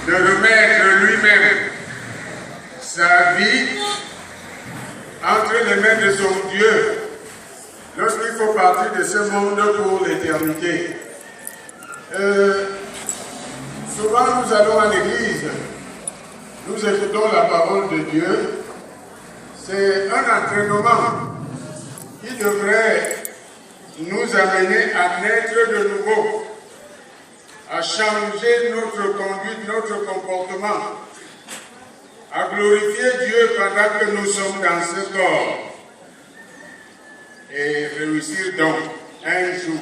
de remettre lui-même sa vie entre les mains de son Dieu lorsqu'il faut partir de ce monde pour l'éternité. Souvent nous allons à l'église, nous écoutons la parole de Dieu. C'est un entraînement qui devrait nous amener à naître de nouveau, à changer notre conduite, notre comportement, à glorifier Dieu pendant que nous sommes dans ce corps et réussir donc un jour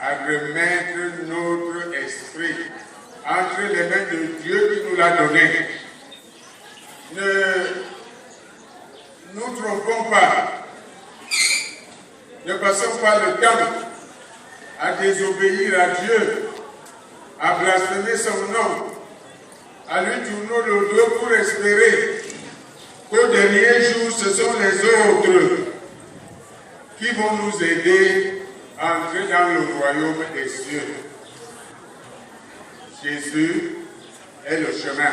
à remettre notre esprit entre les mains de Dieu qui nous l'a donné. Ne nous trompons pas, ne passons pas le temps à désobéir à Dieu, à blasphémer son nom, à lui tourner le dos pour espérer qu'au dernier jour, ce sont les autres qui vont nous aider à entrer dans le royaume des cieux. Jésus est le chemin,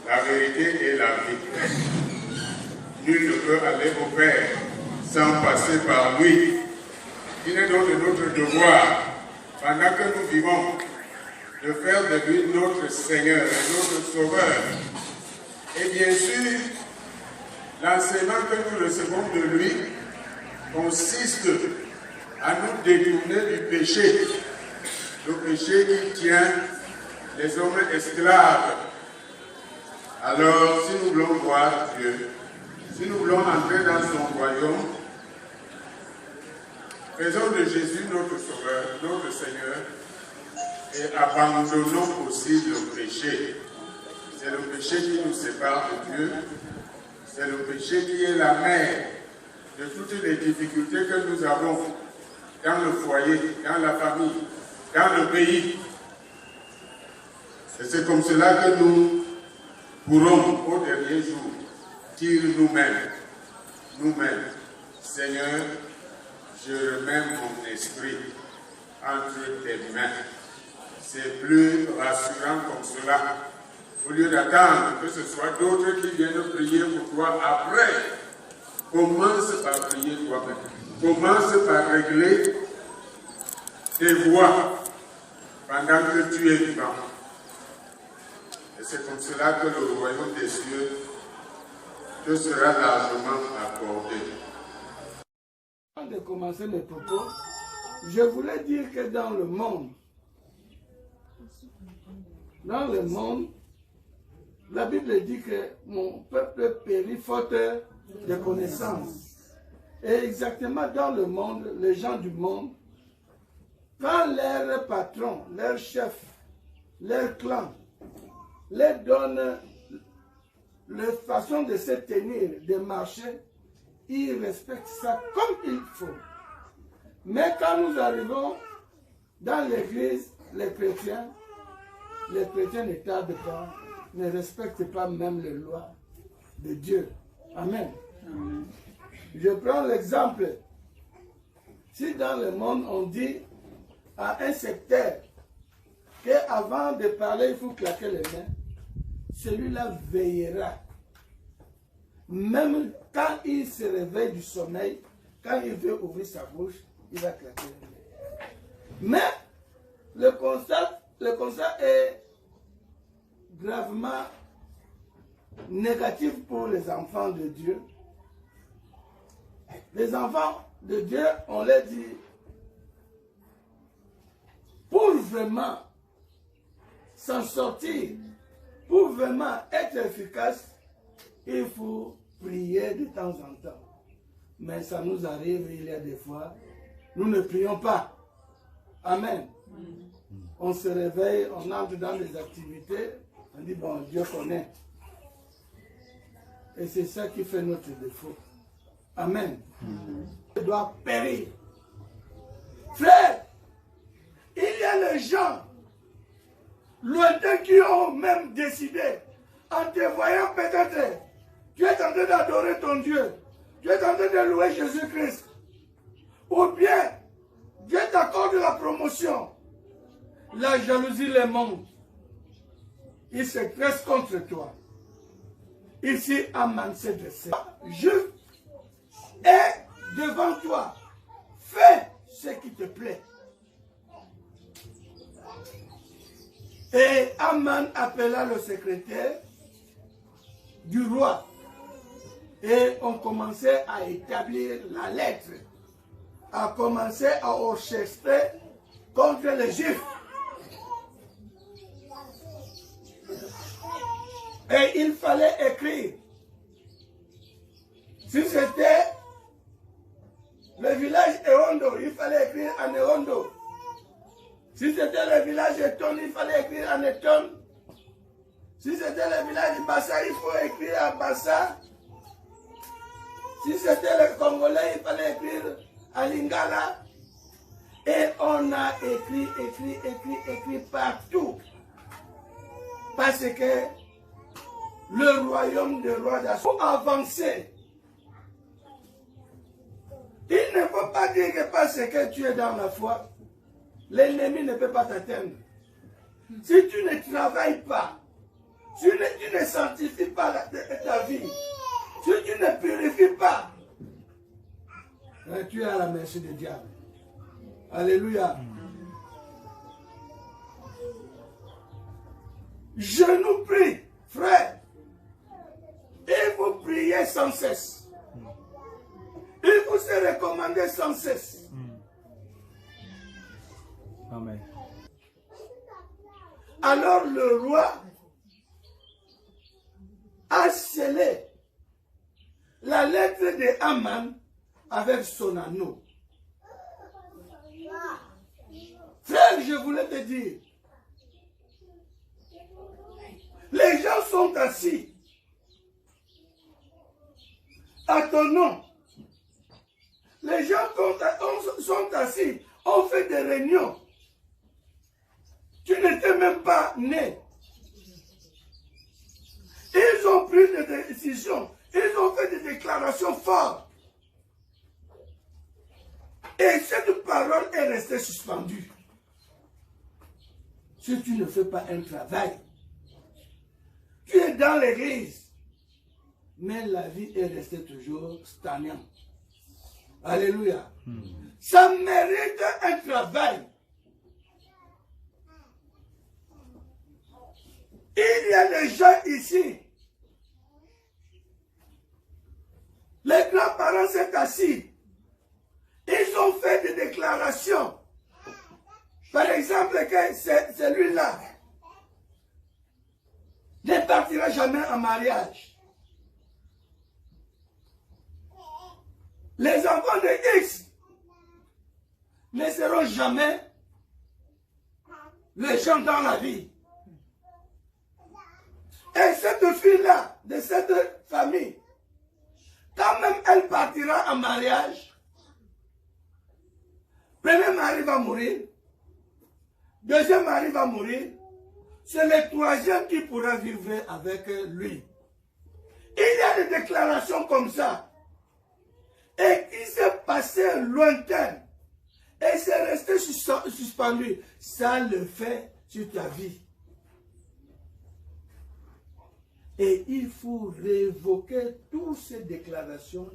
la vérité et la vie. Nul ne peut aller au Père sans passer par lui. Il est donc de notre devoir, pendant que nous vivons, de faire de lui notre Seigneur et notre Sauveur. Et bien sûr, l'enseignement que nous recevons de lui consiste à nous détourner du péché. Le péché qui tient les hommes esclaves. Alors, si nous voulons voir Dieu, si nous voulons entrer dans son royaume, faisons de Jésus notre Sauveur, notre Seigneur, et abandonnons aussi le péché. C'est le péché qui nous sépare de Dieu, c'est le péché qui est la mère de toutes les difficultés que nous avons dans le foyer, dans la famille, dans le pays. Et c'est comme cela que nous pourrons au dernier jour dire nous-mêmes, Seigneur, je remets mon esprit entre tes mains. C'est plus rassurant comme cela. Au lieu d'attendre que ce soit d'autres qui viennent prier pour toi après, commence par prier toi-même. Commence par régler tes voies pendant que tu es vivant. Et c'est comme cela que le royaume des cieux te sera largement accordé. Avant de commencer mes propos, je voulais dire que dans le monde, la Bible dit que mon peuple périt faute de connaissances. Et exactement dans le monde, les gens du monde, quand leur patron, leur chef, leur clan, leur donne leur façon de se tenir, de marcher, ils respectent ça comme il faut. Mais quand nous arrivons dans l'église, les chrétiens ne tardent pas, ne respectent pas même les lois de Dieu. Amen. Amen. Je prends l'exemple. Si dans le monde on dit à un secteur qu'avant de parler, il faut claquer les mains, celui-là veillera. Même quand il se réveille du sommeil, quand il veut ouvrir sa bouche, il va claquer les mains. Mais le constat est gravement négatif pour les enfants de Dieu. Les enfants de Dieu, on leur dit, pour vraiment s'en sortir, pour vraiment être efficace, il faut prier de temps en temps. Mais ça nous arrive, il y a des fois, nous ne prions pas. Amen. On se réveille, on entre dans des activités, on dit, bon, Dieu connaît. Et c'est ça qui fait notre défaut. Amen. On doit périr. Frère, il y a les gens lointains qui ont même décidé, en te voyant peut-être, tu es en train d'adorer ton Dieu, tu es en train de louer Jésus-Christ, ou bien Dieu t'accorde la promotion. la jalousie les monte. Ils se dressent contre toi. Ici, Aman s'est dressé. Je est devant toi. Fais ce qui te plaît. Et Aman appela le secrétaire du roi. Et on commençait à établir la lettre. A commencé à orchestrer contre les Juifs. Et il fallait écrire. Si c'était le village Erondo, il fallait écrire en Erondo. Si c'était le village Eton, il fallait écrire en Eton. Si c'était le village Bassa, il faut écrire à Bassa. Si c'était le Congolais, il fallait écrire à Lingala. Et on a écrit partout. Parce que le royaume de roi d'Assur a avancé. Il ne faut pas dire que parce que tu es dans la foi, l'ennemi ne peut pas t'atteindre. Si tu ne travailles pas, si tu ne sanctifies pas ta vie, si tu ne purifies pas, tu es à la merci du diable. Alléluia. Je nous prie, frère, il faut prier sans cesse. Il faut se recommander sans cesse. Amen. Alors le roi a scellé la lettre de Aman avec son anneau. Frère, je voulais te dire, les gens sont assis à ton nom. Les gens sont assis, on fait des réunions. Tu n'étais même pas né. Ils ont pris des décisions, ils ont fait des déclarations fortes. Et cette parole est restée suspendue. Si tu ne fais pas un travail, tu es dans l'église, mais la vie est restée toujours stagnante. Alléluia. Ça mérite un travail. Il y a des gens ici. Les grands-parents sont assis. Ils ont fait des déclarations. Par exemple, que celui-là ne partira jamais en mariage. Les enfants de X ne seront jamais les gens dans la vie. Et cette fille-là, de cette famille, quand même elle partira en mariage, premier mari va mourir, deuxième mari va mourir, c'est le troisième qui pourra vivre avec lui. Il y a des déclarations comme ça, et qui s'est passé lointain, et c'est resté suspendu. Ça le fait sur ta vie. Et il faut révoquer toutes ces déclarations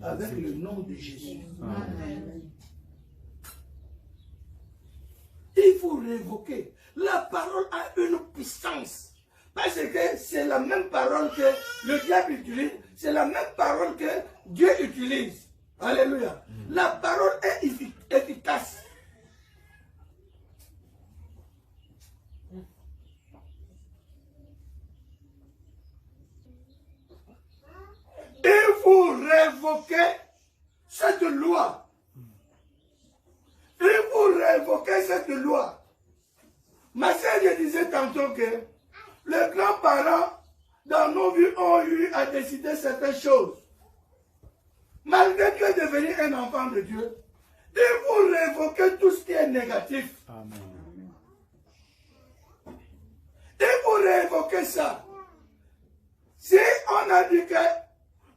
avec le nom de Jésus. Amen. Il faut révoquer. La parole a une puissance. Parce que c'est la même parole que le diable utilise. C'est la même parole que Dieu utilise. Alléluia. La parole est efficace. Il faut révoquer cette loi. Il faut révoquer cette loi. Ma sœur, je disais tantôt que les grands-parents dans nos vies ont eu à décider certaines choses. Malgré que tu es devenu un enfant de Dieu, il faut révoquer tout ce qui est négatif. Amen. Il faut révoquer ça. Si on a dit que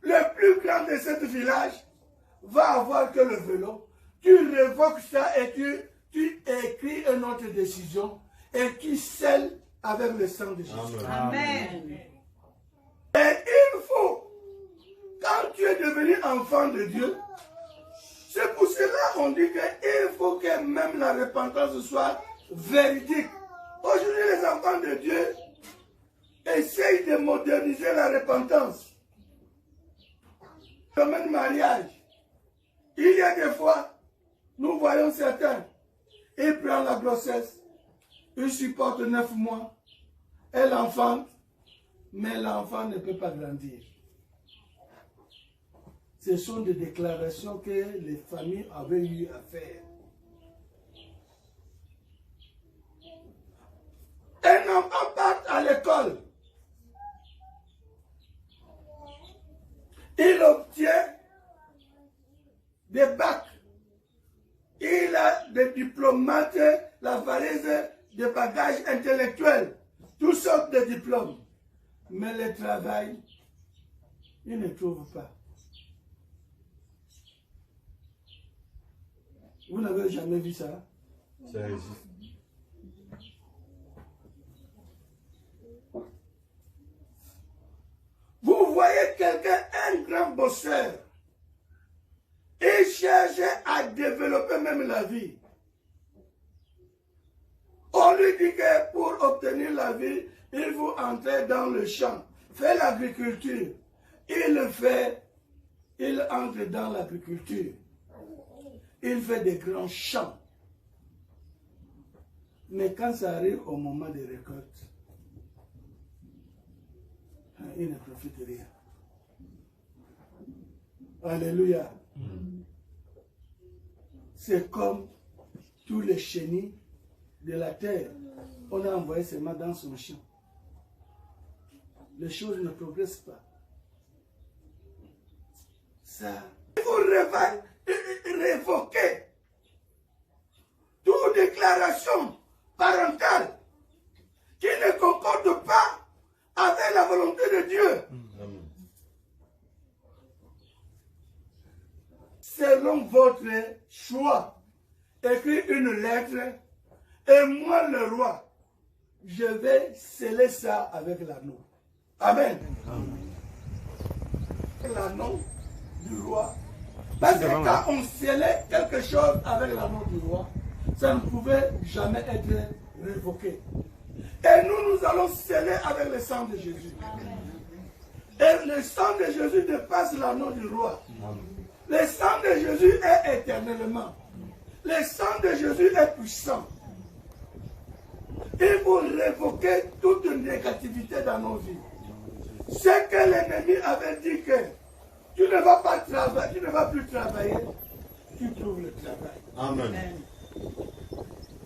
le plus grand de ce village va avoir que le vélo, tu révoques ça et tu écris une autre décision et qui scelle avec le sang de Jésus. Amen. Et il faut, quand tu es devenu enfant de Dieu, c'est pour cela qu'on dit qu'il faut que même la repentance soit véridique. Aujourd'hui, les enfants de Dieu essayent de moderniser la repentance. Comme un mariage, il y a des fois, nous voyons certains, ils prennent la grossesse, ils supportent 9 mois, et l'enfant, mais l'enfant ne peut pas grandir. Ce sont des déclarations que les familles avaient eu à faire. Un enfant part à l'école. Il obtient des bacs. Il a des diplomates, la valise de bagages intellectuels, toutes sortes de diplômes. Mais le travail, il ne trouve pas. Vous n'avez jamais vu ça? Ça existe. Vous voyez quelqu'un, un grand bosseur, il cherche à développer même la vie. On lui dit que pour obtenir la vie, il faut entrer dans le champ, faire l'agriculture. Il entre dans l'agriculture. Il fait des grands champs. Mais quand ça arrive au moment des récoltes, il ne profite rien. Alléluia. C'est comme tous les chenilles de la terre. On a envoyé ses mains dans son champ. Les choses ne progressent pas. Ça, il faut révoquer toute déclaration parentale qui ne concorde pas avec la volonté de Dieu. Selon votre choix, écris une lettre et moi le roi, je vais sceller ça avec l'anneau. Amen. L'anneau du roi. Parce que quand on scellait quelque chose avec l'anneau du roi, ça ne pouvait jamais être révoqué. Et nous allons sceller avec le sang de Jésus. Et le sang de Jésus dépasse l'anneau du roi. Le sang de Jésus est éternellement. Le sang de Jésus est puissant. Il faut révoquer toute négativité dans nos vies. Ce que l'ennemi avait dit que tu ne vas pas travailler, tu ne vas plus travailler, tu trouves le travail. Amen.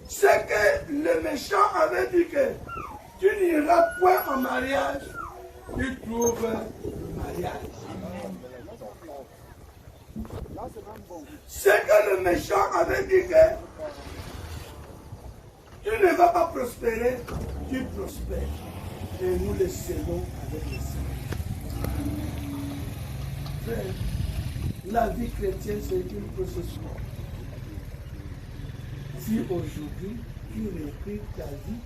Ce que le méchant avait dit que tu n'iras point en mariage, tu trouves le mariage. Ce que le méchant avait dit que tu ne vas pas prospérer, tu prospères. Et nous le scellons avec le sang. Frère, la vie chrétienne, c'est une processus. Si aujourd'hui, tu réécris ta vie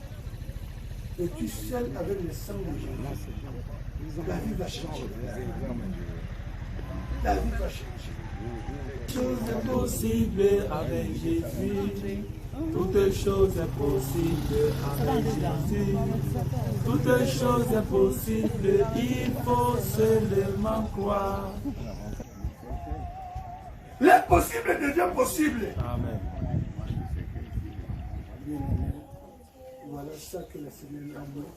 et tu scelles avec le sang de Jésus, la vie va changer. La vie va changer. Tout est possible avec Jésus. Toutes choses sont possibles avec Jésus. Toutes choses sont possibles, il faut seulement croire. L'impossible devient possible. Amen. Voilà ça que le Seigneur a dit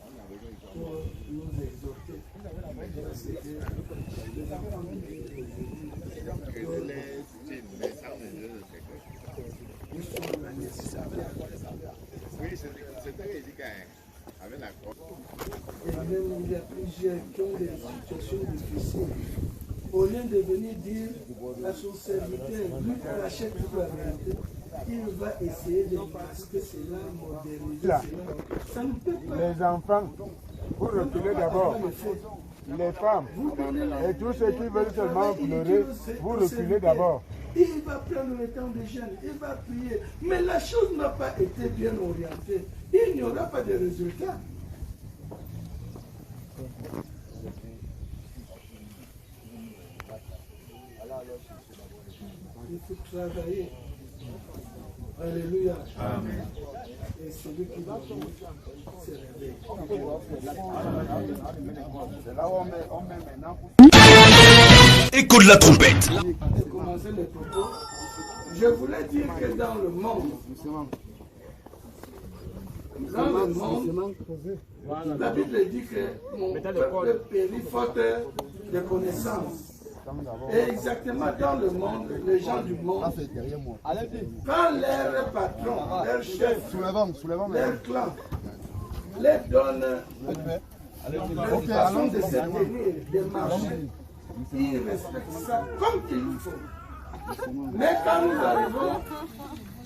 pour nous exhorter. Oui, c'était avec la croix. Et même il y a plusieurs qui ont des situations difficiles. Au lieu de venir dire à son serviteur, lui qui achète toute la vérité, il va essayer de masquer cela, moderniser cela. Ça ne peut pas. Les enfants, vous reculez d'abord. Les femmes et tous ceux qui veulent seulement pleurer, vous reculez d'abord. il va prendre le temps de jeûne, il va prier. Mais la chose n'a pas été bien orientée. Il n'y aura pas de résultat. Il faut travailler. Alléluia. Amen. Et celui qui va se réveille. Écho de la trompette. Pour commencer le propos, je voulais dire que dans le monde, la Bible dit que mon peuple périt faute de connaissances. Et exactement dans le monde, les gens du monde, quand leur patron, leur chef, leur clan, les donne une façon de se tenir, de marcher, ils respectent ça comme il faut. Mais quand nous arrivons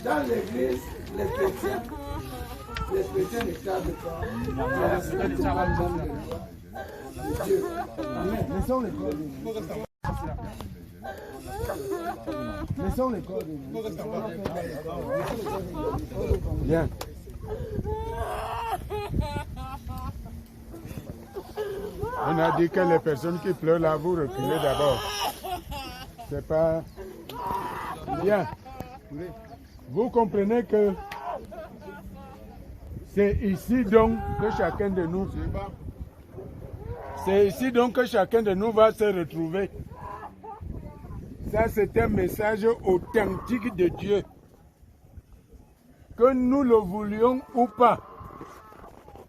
dans l'église, les chrétiens ne cadrent pas. Ils respectent pas le nom de Dieu. Amen. Laissons les codes. Bien. On a dit que les personnes qui pleurent là, vous reculez d'abord. C'est pas bien. Vous comprenez que c'est ici donc que chacun de nous, va se retrouver. Ça, c'est un message authentique de Dieu. Que nous le voulions ou pas.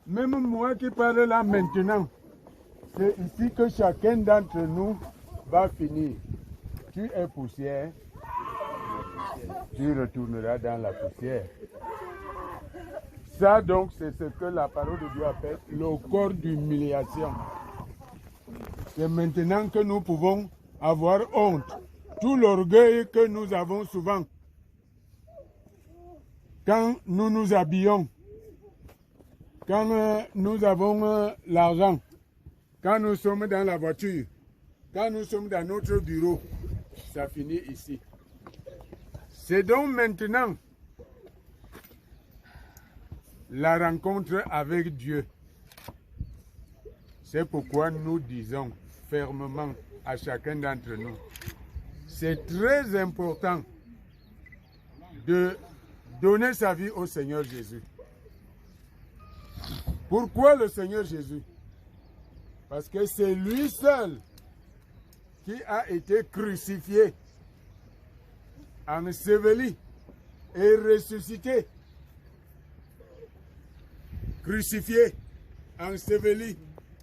Même moi qui parle là maintenant, c'est ici que chacun d'entre nous va finir. Tu es poussière, tu retourneras dans la poussière. Ça donc, c'est ce que la parole de Dieu appelle le corps d'humiliation. C'est maintenant que nous pouvons avoir honte. Tout l'orgueil que nous avons souvent quand nous nous habillons, quand nous avons l'argent, quand nous sommes dans la voiture, quand nous sommes dans notre bureau, ça finit ici. C'est donc maintenant la rencontre avec Dieu. C'est pourquoi nous disons fermement à chacun d'entre nous, c'est très important de donner sa vie au Seigneur Jésus. Pourquoi le Seigneur Jésus? Parce que c'est lui seul qui a été crucifié, enseveli et ressuscité. Crucifié, enseveli,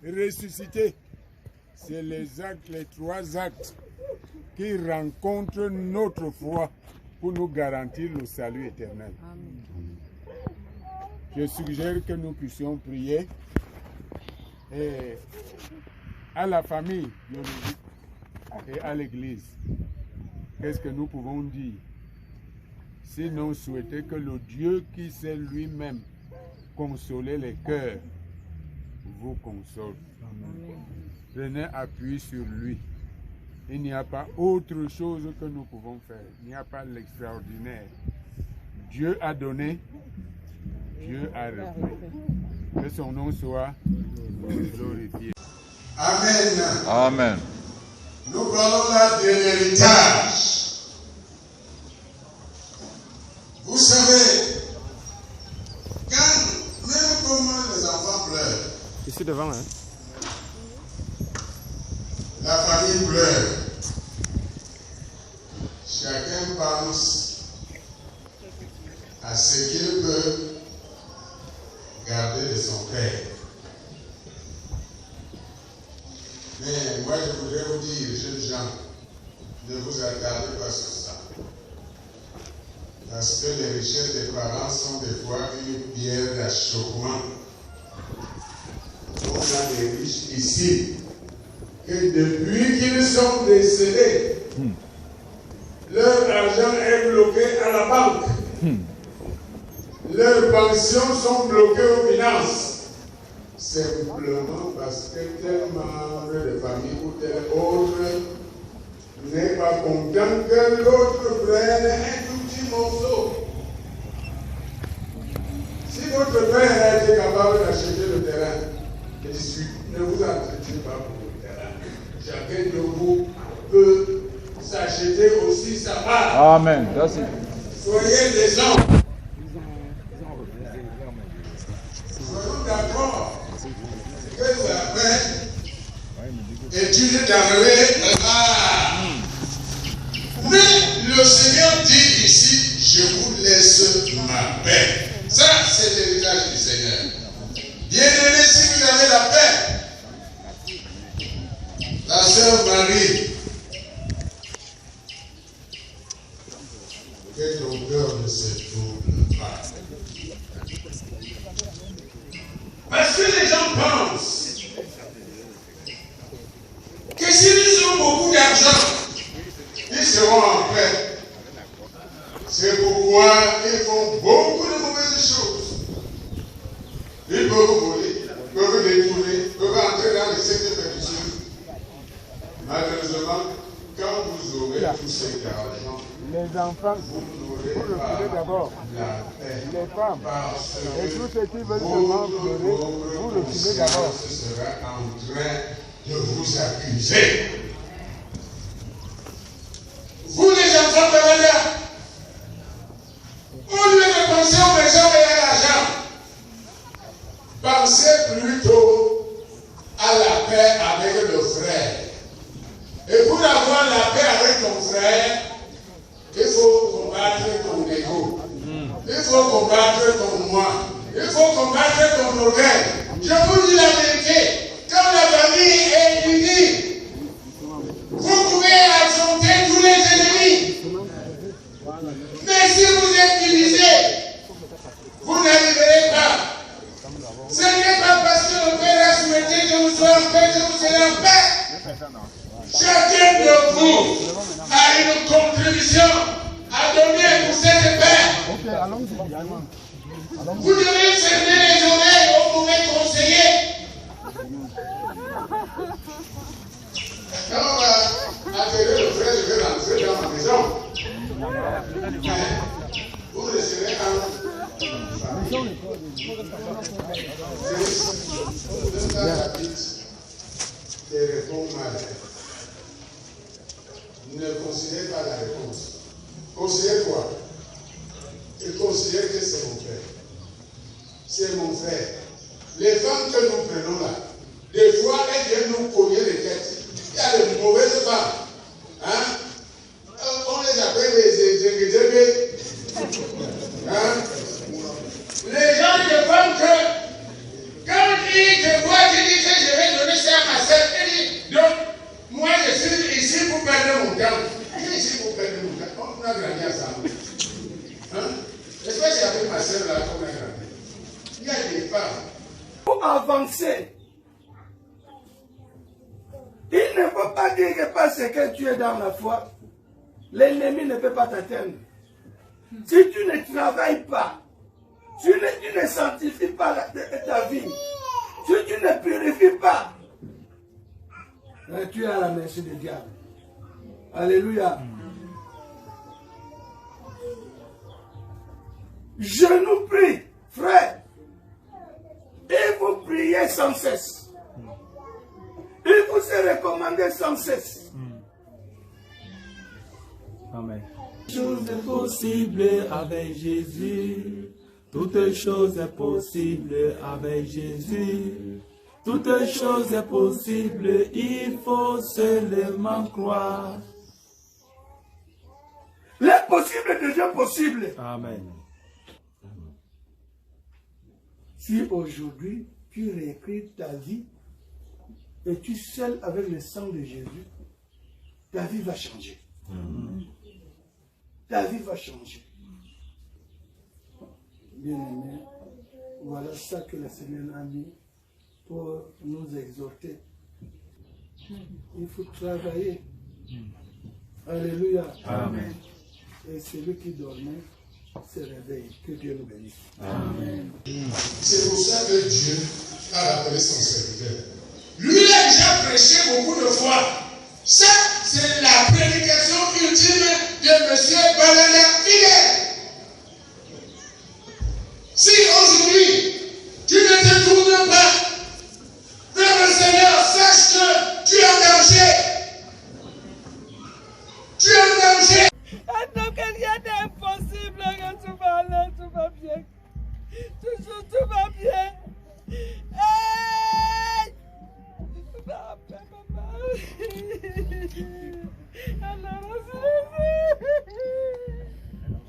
ressuscité. C'est les actes, les trois actes qui rencontrent notre foi pour nous garantir le salut éternel. Amen. Je suggère que nous puissions prier et à la famille biologique et à l'Église. Qu'est-ce que nous pouvons dire? Sinon souhaiter que le Dieu qui sait lui-même consoler les cœurs vous console. Amen. Prenez appui sur lui. Il n'y a pas autre chose que nous pouvons faire. Il n'y a pas l'extraordinaire. Dieu a donné, Dieu a repris. Que son nom soit glorifié. Amen. Amen. Nous parlons là de l'héritage. Vous savez, quand même comment les enfants pleurent. Ici devant, hein? La famille pleure. Chacun pense à ce qu'il peut garder de son père. Mais moi, je voudrais vous dire, jeunes gens, ne vous attardez pas sur ça. Parce que les richesses des parents sont des fois une pierre d'achoppement. On a des riches ici que depuis qu'ils sont décédés, leur argent est bloqué à la banque. Leurs pensions sont bloquées aux finances. Simplement parce que tel membre de famille ou tel autre n'est pas content que l'autre prenne un tout petit morceau. Si votre père a été capable d'acheter le terrain, ne vous entretez pas pour le terrain. Chacun de vous peut s'acheter aussi sa part. Amen. That's it. Soyez des hommes. Soyons d'accord. Que la paix est une denrée rare. Mais le Seigneur dit ici, je vous laisse ma paix. Ça, c'est l'héritage du Seigneur. Bien-aimés, si vous avez la paix, la sœur Marie, que ton cœur ne se trouble pas. Parce que les gens pensent que s'ils ont beaucoup d'argent, ils seront en paix. C'est pourquoi ils font beaucoup de mauvaises choses. Ils peuvent voler, peuvent détourner, peuvent entrer dans les sectes pernicieux. Malheureusement, quand vous aurez tout cet argent, Les enfants, vous vous n'aurez refusez pas d'abord. la paix. Les femmes, Parce et que tous ceux qui veulent seulement pleurer, vous refusez d'abord. sera en train de vous accuser. Vous les enfants de l'État, au lieu de penser aux maisons et à l'argent, pensez plutôt à la paix avec le frère. Et pour avoir la paix avec ton frère, il faut combattre ton ego. Il faut combattre ton moi. Il faut combattre ton orgueil. Je vous dis la vérité. Quand la famille est unie, vous pouvez affronter tous les ennemis. Mais si vous êtes divisés, vous n'arriverez pas. Ce n'est pas parce que le Père a souhaité que vous soyez en paix que vous serez en paix. Chacun de vous a une contribution à donner pour cette paix. Ok, allons-y. Vous devez fermer les oreilles aux mauvais conseillers. Quand on va atterrir le frère, je vais rentrer dans ma maison. Vous resterez des réponses mal. Ne considérez pas la réponse. Considérez quoi? Et considérez que c'est mon frère. C'est mon frère. Les femmes que nous prenons là, des fois, elles viennent nous cogner les têtes. Il y a de mauvaises femmes. Hein? On les appelle les hein? Les gens ne pensent que quand ils te voient, ils disent que je vais donner ça à ma soeur. Donc, moi je suis ici pour perdre mon temps. Je suis ici pour perdre mon temps. On a grandi ensemble. Hein? Est-ce que c'est avec ma soeur là qu'on a grandi? Il y a des femmes. Pour avancer, il ne faut pas dire que parce que tu es dans la foi, l'ennemi ne peut pas t'atteindre. Si tu ne travailles pas, tu ne sanctifies pas ta vie, si tu ne purifies pas, tu es à la merci du diable. Alléluia. Je nous prie, frère, et vous priez sans cesse. Il vous est recommandé sans cesse. Amen. Tout est possible avec Jésus. Toute chose est possible avec Jésus. Toute chose est possible, il faut seulement croire. L'impossible devient possible. Amen. Si aujourd'hui tu réécris ta vie et tu scelles avec le sang de Jésus, ta vie va changer. Ta vie va changer. Bien-aimés, voilà ça que le Seigneur a mis pour nous exhorter. Il faut travailler. Alléluia. Amen. Et celui qui dormait se réveille. Que Dieu nous bénisse. Amen. C'est pour ça que Dieu a appelé son serviteur. Lui a déjà prêché beaucoup de fois. Ça, c'est la paix prédication ultime de M. Balana Fidèle. Si aujourd'hui, tu ne te tournes pas vers le Seigneur, sache que tu es en danger. Tu es en danger. Attends, quelqu'un d'impossible, que tout va aller, tout va bien. Toujours tout va bien. Hey! Papa. Alors,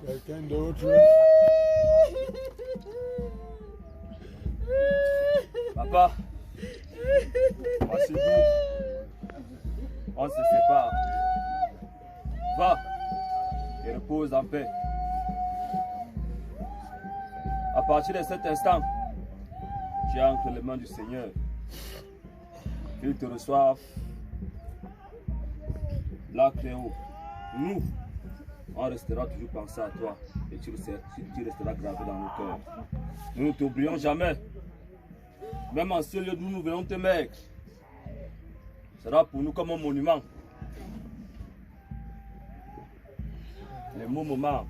Quelqu'un d'autre? Papa, c'est tout. On se sépare. Va et repose en paix. À partir de cet instant, tu es entre les mains du Seigneur. Qu'il te reçoive là très haut. Nous, on restera toujours pensé à toi et tu resteras gravé dans nos cœurs. Nous ne t'oublions jamais. Même en ce lieu d'où nous venons te mettre, sera pour nous comme un monument. Les mots me manquent.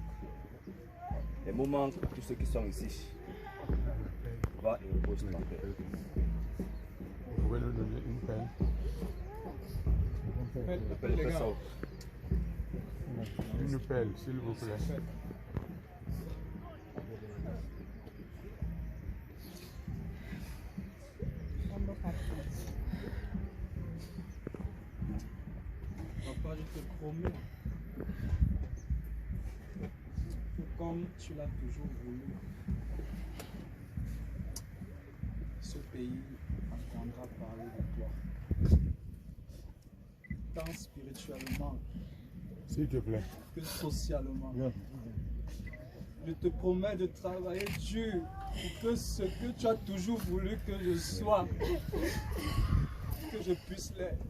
Les mots manquent à tous ceux qui sont ici. Va et repose en paix. Vous pouvez nous donner une pelle? Le pelle est ça. Une pelle, s'il vous plaît. Papa, je te promets que comme tu l'as toujours voulu, ce pays entendra parler de toi. Tant spirituellement S'il te plaît. que socialement. Je te promets de travailler dur pour que ce que tu as toujours voulu que je sois, que je puisse l'être.